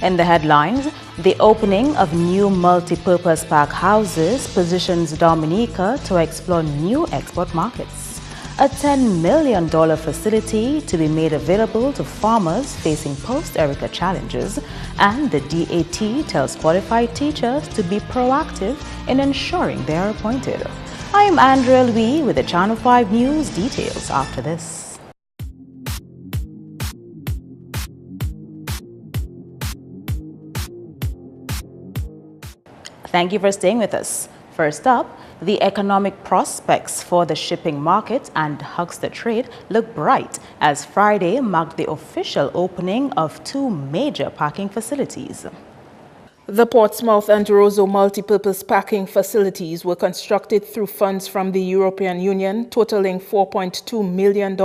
In the headlines, the opening of new multi-purpose pack houses positions Dominica to explore new export markets. A $10 million facility to be made available to farmers facing post-Erica challenges, and the DAT tells qualified teachers to be proactive in ensuring they are appointed. I am Andrea Louis with the Channel 5 News. Details after this. Thank you for staying with us. First up, the economic prospects for the shipping market and huckster trade look bright as Friday marked the official opening of two major packing facilities. The Portsmouth and Roseau multipurpose packing facilities were constructed through funds from the European Union, totaling $4.2 million,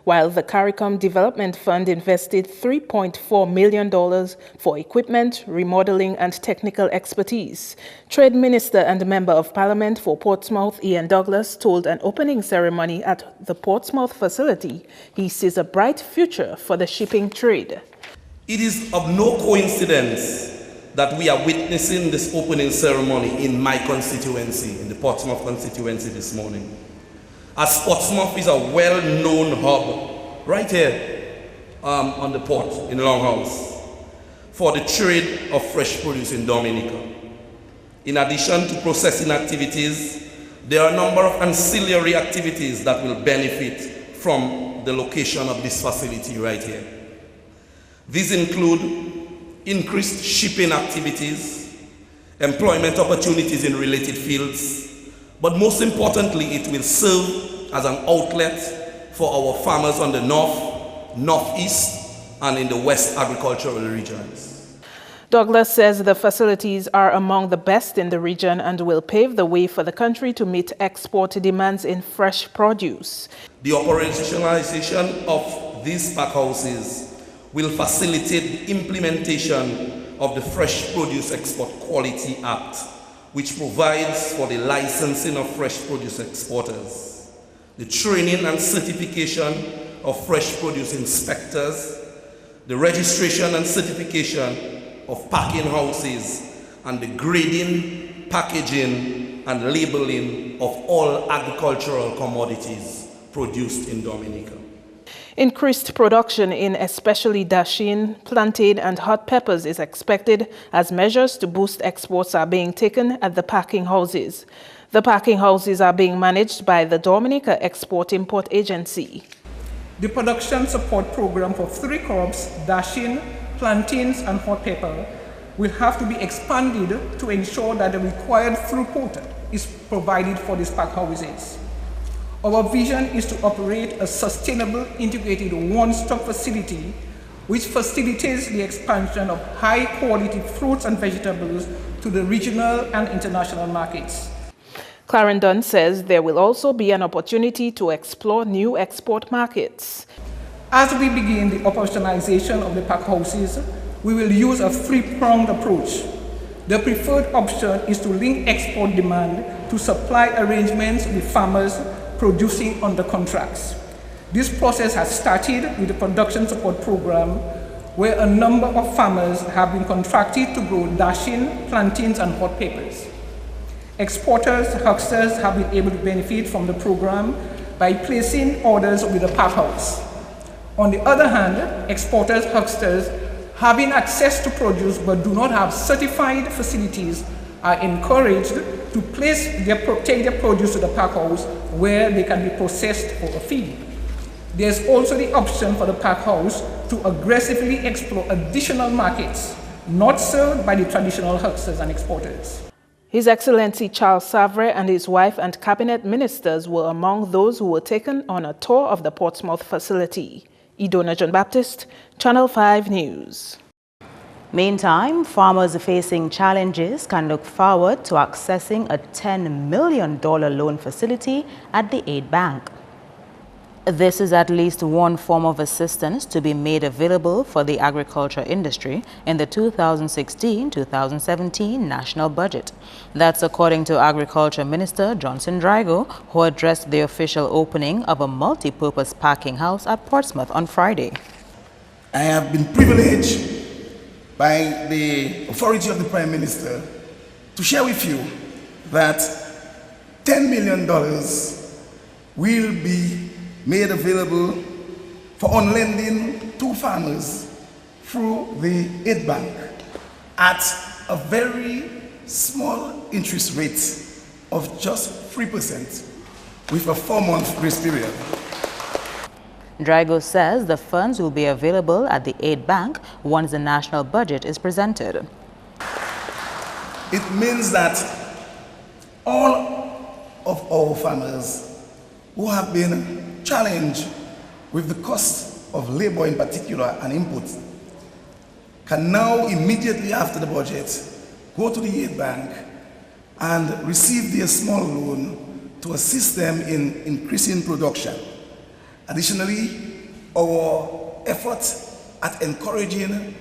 while the CARICOM Development Fund invested $3.4 million for equipment, remodeling, and technical expertise. Trade Minister and Member of Parliament for Portsmouth, Ian Douglas, told an opening ceremony at the Portsmouth facility he sees a bright future for the shipping trade. It is of no coincidence that we are witnessing this opening ceremony in my constituency, in the Portsmouth constituency this morning. As Portsmouth is a well-known hub right here on the port in Longhouse for the trade of fresh produce in Dominica. In addition to processing activities, there are a number of ancillary activities that will benefit from the location of this facility right here. These include increased shipping activities, employment opportunities in related fields, but most importantly, it will serve as an outlet for our farmers on the north, northeast, and in the west agricultural regions. Douglas says the facilities are among the best in the region and will pave the way for the country to meet export demands in fresh produce. The operationalization of these pack houses will facilitate the implementation of the Fresh Produce Export Quality Act, which provides for the licensing of fresh produce exporters, the training and certification of fresh produce inspectors, the registration and certification of packing houses, and the grading, packaging, and labeling of all agricultural commodities produced in Dominica. Increased production in especially dasheen, plantain, and hot peppers is expected as measures to boost exports are being taken at the packing houses. The packing houses are being managed by the Dominica Export-Import Agency. The production support program for three crops, dasheen, plantains, and hot pepper, will have to be expanded to ensure that the required throughput is provided for these pack houses. Our vision is to operate a sustainable, integrated one-stop facility which facilitates the expansion of high-quality fruits and vegetables to the regional and international markets. Clarendon says there will also be an opportunity to explore new export markets. As we begin the operationalization of the pack houses, we will use a three-pronged approach. The preferred option is to link export demand to supply arrangements with farmers producing under contracts. This process has started with the production support program, where a number of farmers have been contracted to grow dasheen, plantains, and hot peppers. Exporters, hucksters have been able to benefit from the program by placing orders with the pack house. On the other hand, exporters, hucksters having access to produce but do not have certified facilities are encouraged to take their produce to the pack house where they can be processed for a fee. There's also the option for the pack house to aggressively explore additional markets not served by the traditional hucksters and exporters. His Excellency Charles Savre and his wife and cabinet ministers were among those who were taken on a tour of the Portsmouth facility. Idona John Baptist, Channel 5 News. Meantime, farmers facing challenges can look forward to accessing a $10 million loan facility at the Aid Bank. This is at least one form of assistance to be made available for the agriculture industry in the 2016-2017 national budget. That's according to Agriculture Minister Johnson Drago, who addressed the official opening of a multi-purpose packing house at Portsmouth on Friday. I have been privileged by the authority of the Prime Minister to share with you that $10 million will be made available for on lending to farmers through the aid bank at a very small interest rate of just 3% with a 4-month grace period. Drago says the funds will be available at the aid bank once the national budget is presented. It means that all of our farmers who have been challenged with the cost of labor in particular and input can now immediately after the budget go to the aid bank and receive their small loan to assist them in increasing production. Additionally, our efforts at encouraging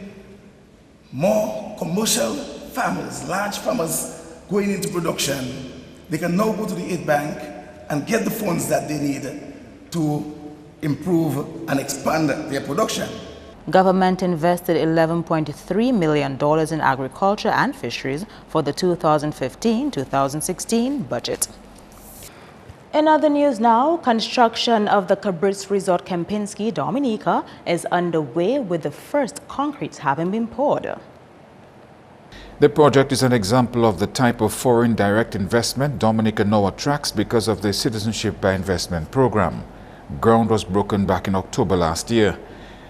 more commercial farmers, large farmers going into production, they can now go to the aid bank and get the funds that they need to improve and expand their production. Government invested $11.3 million in agriculture and fisheries for the 2015-2016 budget. In other news now, construction of the Cabritz Resort Kempinski Dominica is underway with the first concrete having been poured. The project is an example of the type of foreign direct investment Dominica now attracts because of the Citizenship by Investment program. Ground was broken back in October last year.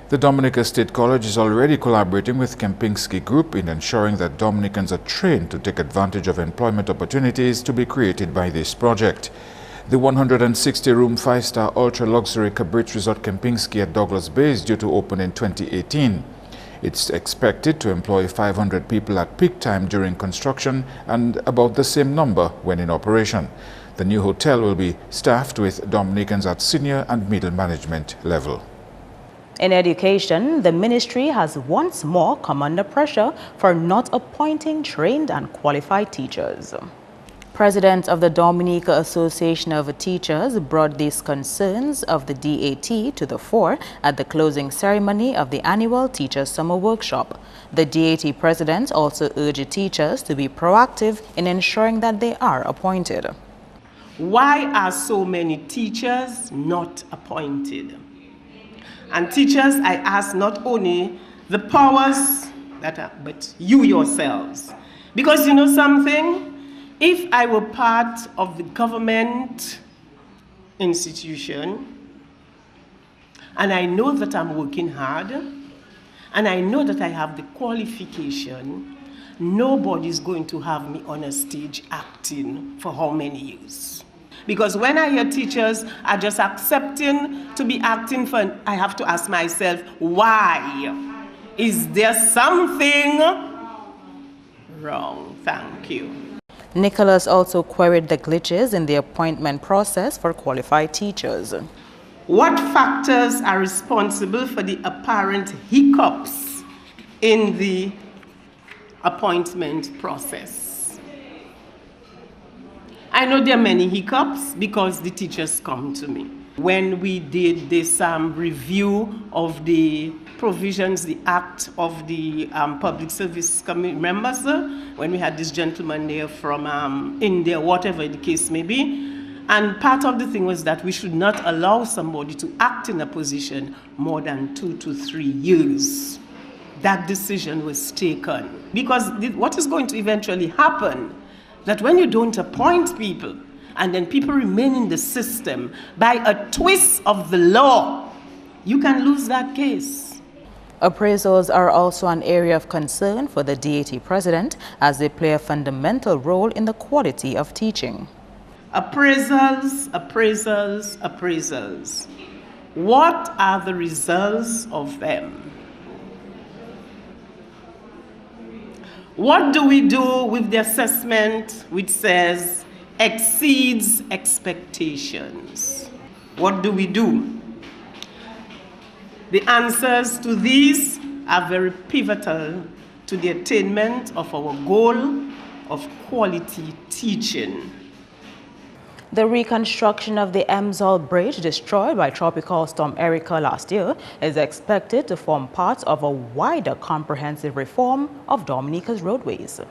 The Dominica State College is already collaborating with Kempinski Group in ensuring that Dominicans are trained to take advantage of employment opportunities to be created by this project. The 160-room 5-star ultra-luxury Cabritz Resort Kempinski at Douglas Bay is due to open in 2018. It's expected to employ 500 people at peak time during construction and about the same number when in operation. The new hotel will be staffed with Dominicans at senior and middle management level. In education, the ministry has once more come under pressure for not appointing trained and qualified teachers. President of the Dominica Association of Teachers brought these concerns of the DAT to the fore at the closing ceremony of the annual Teachers Summer Workshop. The DAT president also urged teachers to be proactive in ensuring that they are appointed. Why are so many teachers not appointed? And teachers, I ask not only the powers that are, but you yourselves. Because you know something? If I were part of the government institution, and I know that I'm working hard, and I know that I have the qualification, nobody's going to have me on a stage acting for how many years? Because when I hear teachers are just accepting to be acting for, I have to ask myself, why? Is there something wrong? Thank you. Nicholas also queried the glitches in the appointment process for qualified teachers. What factors are responsible for the apparent hiccups in the appointment process? I know there are many hiccups because the teachers come to me. When we did this review of the provisions, the act of the Public Service Committee, remember, sir? When we had this gentleman there from India, whatever the case may be. And part of the thing was that we should not allow somebody to act in a position more than 2 to 3 years. That decision was taken. Because what is going to eventually happen, that when you don't appoint people, and then people remain in the system by a twist of the law, you can lose that case. Appraisals are also an area of concern for the DAT president as they play a fundamental role in the quality of teaching. Appraisals, appraisals, appraisals. What are the results of them? What do we do with the assessment which says exceeds expectations? What do we do? The answers to these are very pivotal to the attainment of our goal of quality teaching. The reconstruction of the Emzal Bridge, destroyed by Tropical Storm Erica last year, is expected to form part of a wider comprehensive reform of Dominica's roadways.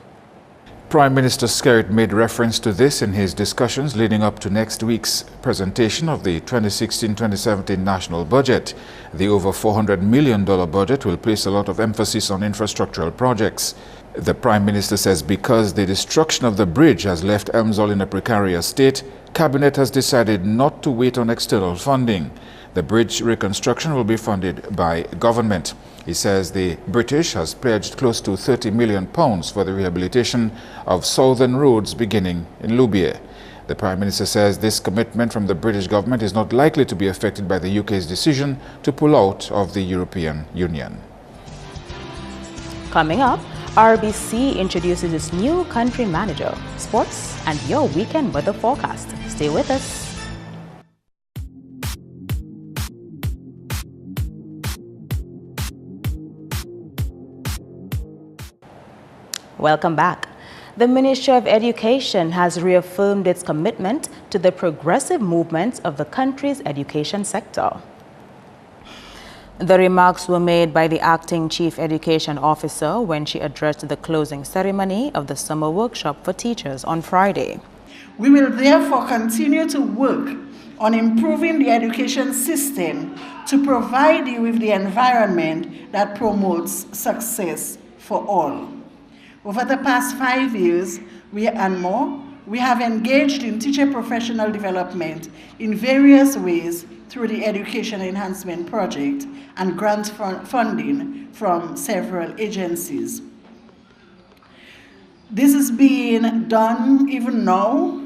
Prime Minister Skerrit made reference to this in his discussions leading up to next week's presentation of the 2016-2017 national budget. The over $400 million budget will place a lot of emphasis on infrastructural projects. The Prime Minister says because the destruction of the bridge has left Emzal in a precarious state, Cabinet has decided not to wait on external funding. The bridge reconstruction will be funded by government. He says the British has pledged close to £30 million for the rehabilitation of southern roads beginning in Lubier. The Prime Minister says this commitment from the British government is not likely to be affected by the UK's decision to pull out of the European Union. Coming up, RBC introduces its new country manager, sports, and your weekend weather forecast. Stay with us. Welcome back. The Ministry of Education has reaffirmed its commitment to the progressive movement of the country's education sector. The remarks were made by the acting Chief Education Officer when she addressed the closing ceremony of the summer workshop for teachers on Friday. We will therefore continue to work on improving the education system to provide you with the environment that promotes success for all. Over the past 5 years we have engaged in teacher professional development in various ways through the Education Enhancement Project and grant funding from several agencies. This is being done even now.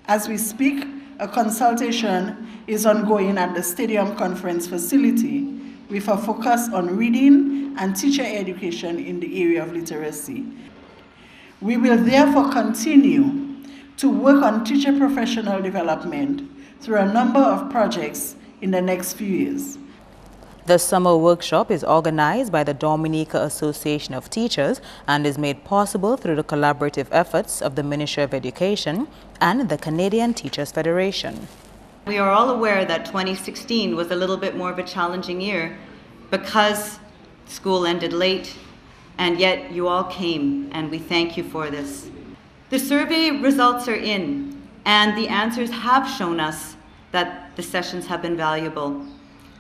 As we speak, a consultation is ongoing at the Stadium Conference Facility with a focus on reading and teacher education in the area of literacy. We will therefore continue to work on teacher professional development through a number of projects in the next few years. The summer workshop is organized by the Dominica Association of Teachers and is made possible through the collaborative efforts of the Ministry of Education and the Canadian Teachers Federation. We are all aware that 2016 was a little bit more of a challenging year because school ended late, and yet you all came, and we thank you for this. The survey results are in, and the answers have shown us that the sessions have been valuable.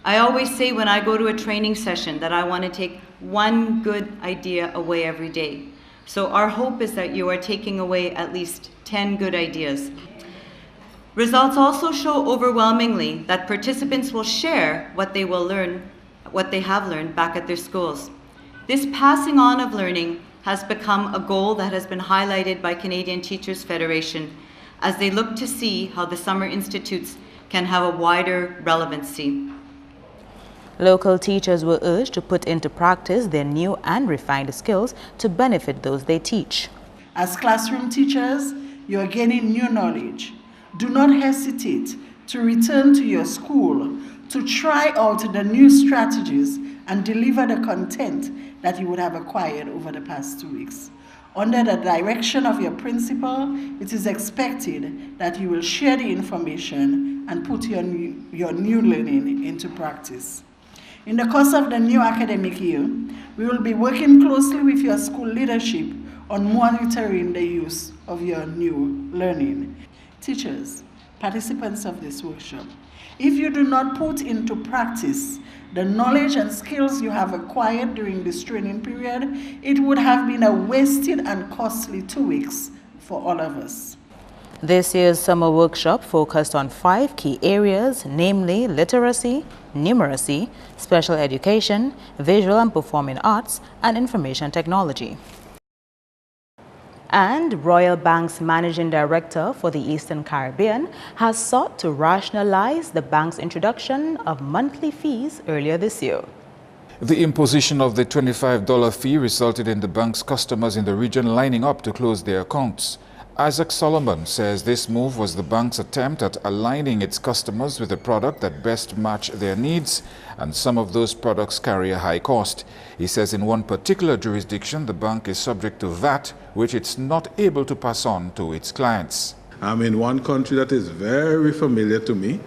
I always say when I go to a training session that I want to take one good idea away every day. So our hope is that you are taking away at least 10 good ideas. Results also show overwhelmingly that participants will share what they have learned back at their schools. This passing on of learning has become a goal that has been highlighted by Canadian Teachers Federation as they look to see how the summer institutes can have a wider relevancy. Local teachers were urged to put into practice their new and refined skills to benefit those they teach. As classroom teachers, you are gaining new knowledge. Do not hesitate to return to your school to try out the new strategies and deliver the content that you would have acquired over the past 2 weeks. Under the direction of your principal, it is expected that you will share the information and put your new learning into practice. In the course of the new academic year, we will be working closely with your school leadership on monitoring the use of your new learning. Teachers, participants of this workshop, if you do not put into practice the knowledge and skills you have acquired during this training period, it would have been a wasted and costly 2 weeks for all of us. This year's summer workshop focused on 5 key areas, namely literacy, numeracy, special education, visual and performing arts, and information technology. And Royal Bank's Managing Director for the Eastern Caribbean has sought to rationalize the bank's introduction of monthly fees earlier this year. The imposition of the $25 fee resulted in the bank's customers in the region lining up to close their accounts. Isaac Solomon says this move was the bank's attempt at aligning its customers with a product that best match their needs, and some of those products carry a high cost. He says in one particular jurisdiction, the bank is subject to VAT, which it's not able to pass on to its clients. In one country that is very familiar to me,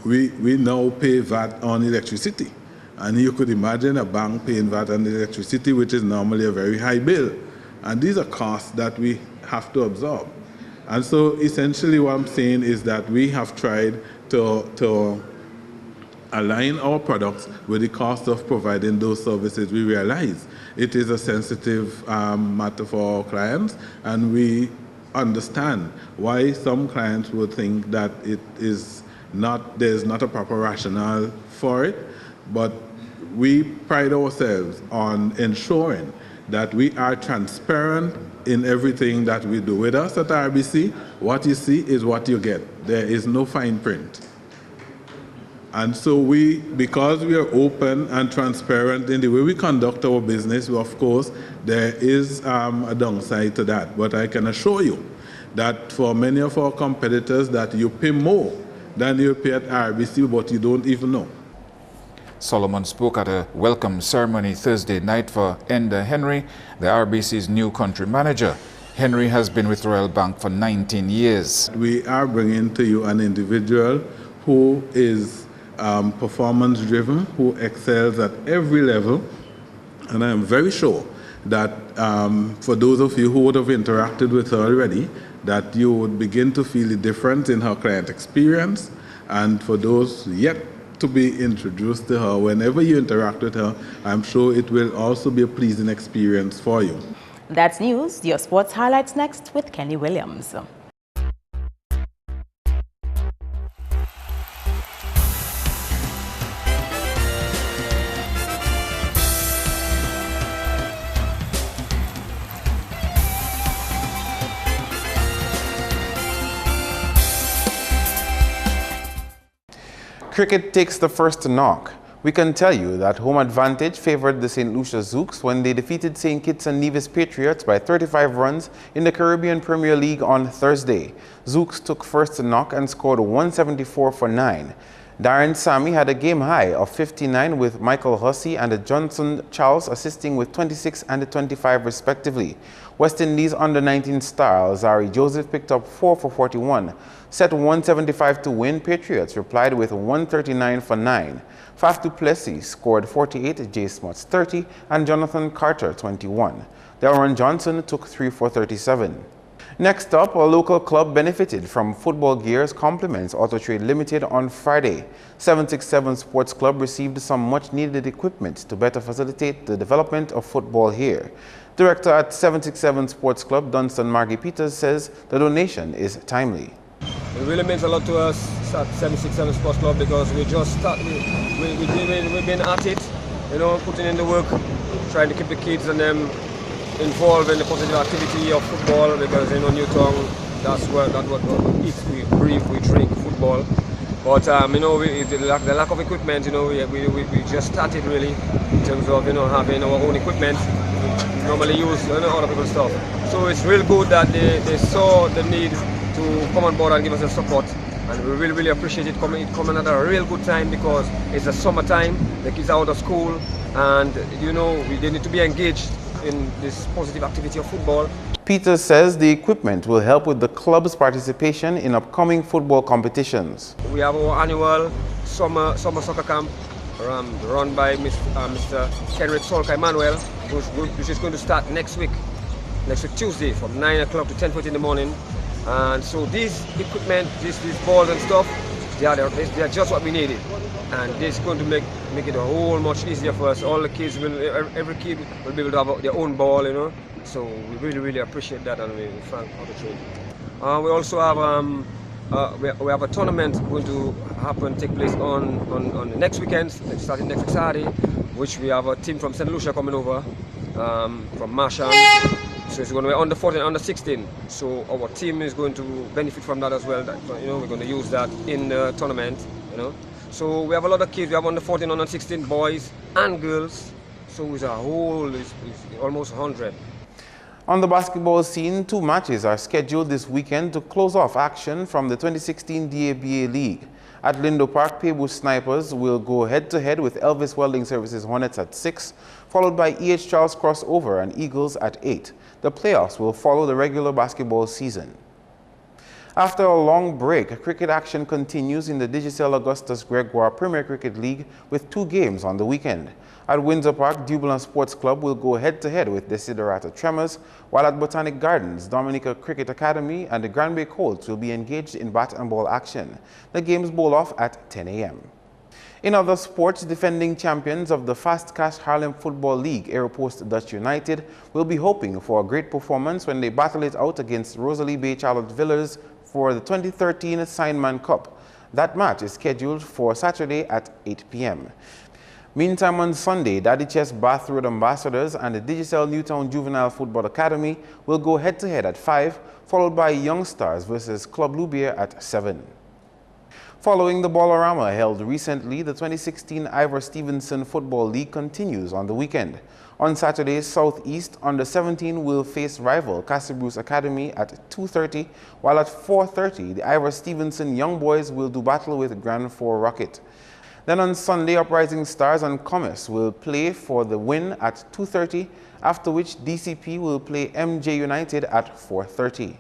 we now pay VAT on electricity. And you could imagine a bank paying VAT on electricity, which is normally a very high bill. And these are costs that we have to absorb. And so essentially what I'm saying is that we have tried to align our products with the cost of providing those services. We realize it is a sensitive matter for our clients, and we understand why some clients would think that there's not a proper rationale for it, but we pride ourselves on ensuring that we are transparent in everything that we do. With us at RBC, what you see is what you get. There is no fine print. And so because we are open and transparent in the way we conduct our business, of course, there is a downside to that. But I can assure you that for many of our competitors, that you pay more than you pay at RBC, but you don't even know. Solomon spoke at a welcome ceremony Thursday night for Enda Henry, the RBC's new country manager. Henry has been with Royal Bank for 19 years. We are bringing to you an individual who is performance-driven, who excels at every level, and I am very sure that for those of you who would have interacted with her already, that you would begin to feel the difference in her client experience, and for those yet to be introduced to her, whenever you interact with her, I'm sure it will also be a pleasing experience for you. That's news. Your sports highlights next with Kenny Williams. Cricket takes the first knock. We can tell you that home advantage favored the St. Lucia Zouks when they defeated St. Kitts and Nevis Patriots by 35 runs in the Caribbean Premier League on Thursday. Zouks took first knock and scored 174 for 9. Darren Sammy had a game high of 59 with Michael Hussey and Johnson Charles assisting with 26 and 25 respectively. West Indies under-19 star Zari Joseph picked up 4 for 41. Set 175 to win, Patriots replied with 139 for 9. Faf du Plessis scored 48, Jay Smuts 30, and Jonathan Carter 21. Darren Johnson took 3 for 37. Next up, a local club benefited from Football Gear's Compliments Auto Trade Limited on Friday. 767 Sports Club received some much-needed equipment to better facilitate the development of football here. Director at 767 Sports Club, Dunstan Margie Peters, says the donation is timely. It really means a lot to us at 767 Sports Club because we just started, we've been at it, you know, putting in the work, trying to keep the kids and them involved in the positive activity of football because, you know, Newtown, that's what we eat, we breathe, we drink football. But, you know, the lack of equipment, you know, we just started really in terms of, you know, having our own equipment. We normally use, you know, other people's stuff. So it's real good that they saw the need to come on board and give us the support, and we really appreciate it coming at a real good time because it's the summertime, the kids are out of school, and you know they need to be engaged in this positive activity of football. Peters says the equipment will help with the club's participation in upcoming football competitions. We have our annual summer soccer camp run by Mr. Kenrick Solka Emmanuel, which is going to start next week Tuesday from 9 o'clock to 10:40 in the morning. And so these equipment, these balls and stuff, they are just what we needed. And this is going to make it a whole much easier for us. All the kids every kid will be able to have their own ball, you know. So we really appreciate that, and we thank Auto Trade. We also have we have a tournament going to take place on the next weekend, starting next Saturday, which we have a team from St. Lucia coming over, from Marshall. So it's going to be under 14, under 16. So our team is going to benefit from that as well. That, you know, we're going to use that in the tournament. You know, so we have a lot of kids. We have under 14, under 16 boys and girls. So it's a whole, it's almost 100. On the basketball scene, 2 matches are scheduled this weekend to close off action from the 2016 DABA League. At Lindo Park, Paybush Snipers will go head-to-head with Elvis Welding Services Hornets at 6, followed by E.H. Charles Crossover and Eagles at 8. The playoffs will follow the regular basketball season. After a long break, cricket action continues in the Digicel Augustus Gregoire Premier Cricket League with 2 games on the weekend. At Windsor Park, Dublin Sports Club will go head-to-head with Desiderata Tremors, while at Botanic Gardens, Dominica Cricket Academy and the Granby Colts will be engaged in bat and ball action. The games bowl off at 10 a.m. In other sports, defending champions of the Fast Cash Harlem Football League, Aeropost Dutch United, will be hoping for a great performance when they battle it out against Rosalie Bay Charlotte Villiers for the 2013 Signman Cup. That match is scheduled for Saturday at 8 p.m. Meantime, on Sunday, Daddy Chess Bath Road Ambassadors and the Digicel Newtown Juvenile Football Academy will go head-to-head at 5, followed by Young Stars versus Club Loubier at 7. Following the Ballarama held recently, the 2016 Ivor Stevenson Football League continues on the weekend. On Saturday, Southeast Under-17 will face rival Castle Bruce Academy at 2:30, while at 4:30, the Ivor Stevenson Young Boys will do battle with Grand 4 Rocket. Then on Sunday, Uprising Stars and Commerce will play for the win at 2:30, after which DCP will play MJ United at 4:30.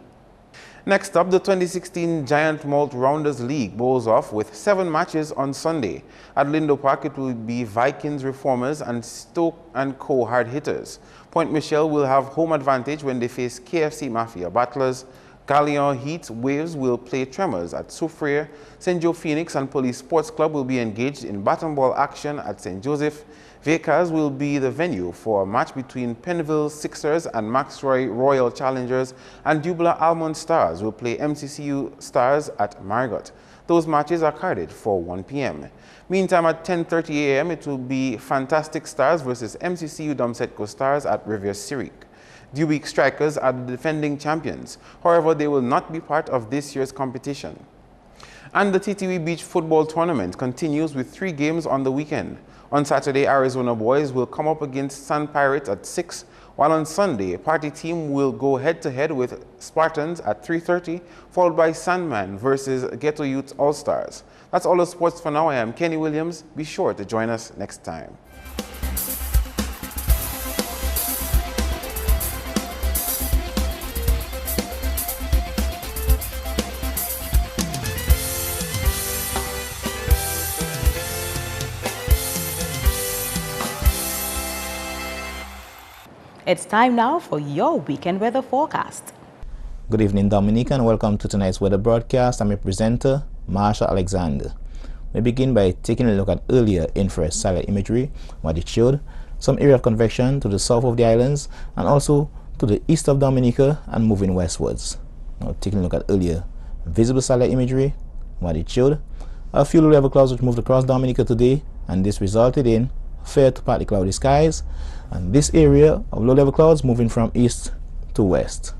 Next up, the 2016 Giant Malt Rounders League bowls off with 7 matches on Sunday. At Lindo Park, it will be Vikings Reformers and Stoke & Co. Hard Hitters. Point Michelle will have home advantage when they face KFC Mafia Battlers. Galleon Heat Waves will play Tremors at Soufriere. St. Joe Phoenix and Police Sports Club will be engaged in bat and ball action at St. Joseph. Vacas will be the venue for a match between Pennville Sixers and Maxroy Royal Challengers, and Dubla Almond Stars will play MCCU Stars at Margot. Those matches are carded for 1 p.m. Meantime, at 10:30 a.m. it will be Fantastic Stars versus MCCU Domsetco Stars at Rivier Cyric. Dubique Strikers are the defending champions. However, they will not be part of this year's competition. And the TTV Beach Football Tournament continues with 3 games on the weekend. On Saturday, Arizona Boys will come up against Sand Pirates at 6, while on Sunday, Party Team will go head-to-head with Spartans at 3:30, followed by Sandman versus Ghetto Youth All-Stars. That's all the sports for now. I am Kenny Williams. Be sure to join us next time. It's time now for your weekend weather forecast. Good evening, Dominica, and welcome to tonight's weather broadcast. I'm your presenter, Marsha Alexander. We begin by taking a look at earlier infrared satellite imagery, what it showed some area of convection to the south of the islands and also to the east of Dominica and moving westwards. Now, taking a look at earlier visible satellite imagery, what it showed a few low-level clouds which moved across Dominica today, and this resulted in fair to partly cloudy skies, and this area of low-level clouds moving from east to west.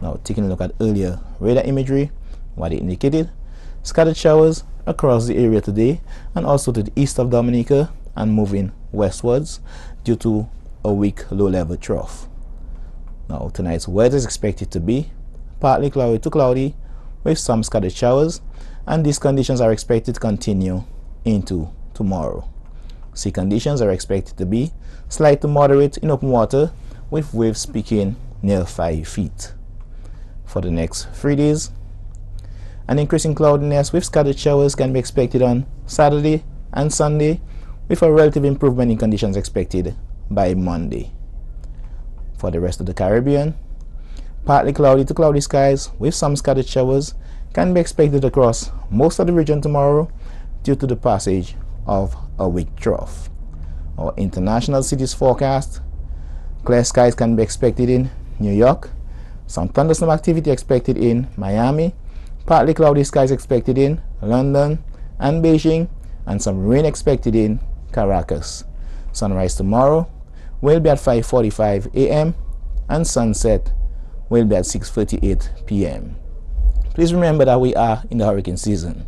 Now, taking a look at earlier radar imagery, what it indicated scattered showers across the area today and also to the east of Dominica and moving westwards due to a weak low-level trough. Now, tonight's weather is expected to be partly cloudy to cloudy with some scattered showers, and these conditions are expected to continue into tomorrow. Sea conditions are expected to be slight to moderate in open water with waves peaking near 5 feet. For the next 3 days, an increase in cloudiness with scattered showers can be expected on Saturday and Sunday, with a relative improvement in conditions expected by Monday. For the rest of the Caribbean, partly cloudy to cloudy skies with some scattered showers can be expected across most of the region tomorrow due to the passage of a weak trough. Our international cities forecast: clear skies can be expected in New York, some thunderstorm activity expected in Miami, partly cloudy skies expected in London and Beijing, and some rain expected in Caracas. Sunrise tomorrow will be at 5:45 a.m. and sunset will be at 6:38 p.m. Please remember that we are in the hurricane season.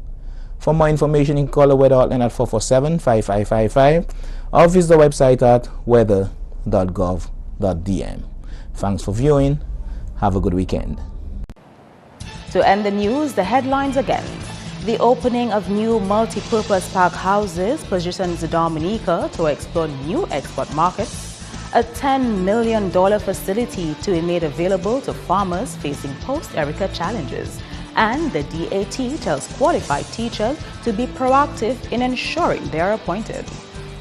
For more information, you can call the weather hotline at 447-5555 or visit the website at weather.gov.dm. Thanks for viewing. Have a good weekend. To end the news, the headlines again. The opening of new multi-purpose park houses positions Dominica to explore new export markets. A $10 million facility to be made available to farmers facing post-Erica challenges. And the DAT tells qualified teachers to be proactive in ensuring they are appointed.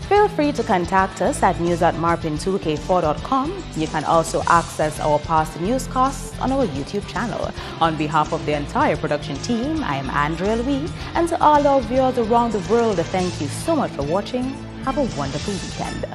Feel free to contact us at news@marpin2k4.com. You can also access our past newscasts on our YouTube channel. On behalf of the entire production team, I am Andrea Louis, and to all our viewers around the world, thank you so much for watching. Have a wonderful weekend.